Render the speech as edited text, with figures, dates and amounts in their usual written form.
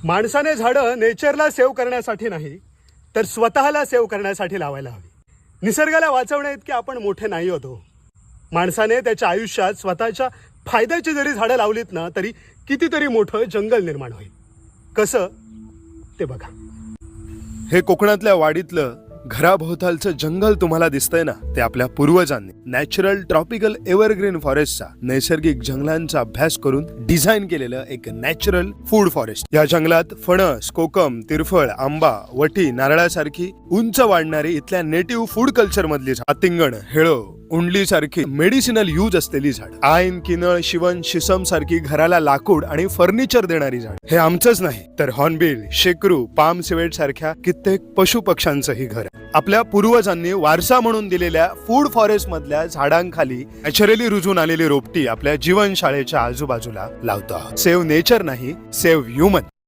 माणसाने झाडं नेचरला सेव्ह करण्यासाठी नाही तर स्वतःला सेव्ह करण्यासाठी लावायला हवी. निसर्गाला वाचवण्या इतके आपण मोठे नाही होतो. माणसाने त्याच्या आयुष्यात स्वतःच्या फायद्याची जरी झाडं लावलीत ना तरी कितीतरी मोठं जंगल निर्माण होईल. कसं ते बघा. हे कोकणातल्या वाडीतलं घराभोवतालचं जंगल तुम्हाला दिसतंय ना, ते आपल्या पूर्वजांनी नॅचरल ट्रॉपिकल एव्हरग्रीन फॉरेस्टचा, नैसर्गिक जंगलांचा अभ्यास करून डिझाईन केलेलं एक नॅचरल फूड फॉरेस्ट. या जंगलात फणस, कोकम, तिरफळ, आंबा, वटी, नारळासारखी उंच वाढणारी इथल्या नेटिव्ह फूड कल्चर मधली आतिंगण, हेळो, उंडली सारखी मेडिसिनल यूज असलेली झाड, आईन, किनळ, शिवण, शिसम सारखी घराला लाकूड आणि फर्निचर देणारी झाड. हे आमचंच नाही तर हॉर्नबिल, शेकरू, पाम सिवेट सारख्या कित्येक पशु पक्ष्यांचंही घर. आपल्या पूर्वजांनी वारसा म्हणून दिलेल्या फूड फॉरेस्ट मधल्या झाडांखाली नॅचरली रुजून आलेली रोपटी आपल्या जीवनशाळेच्या आजूबाजूला लावतो आहोत. सेव्ह नेचर नाही, सेव्ह ह्युमन.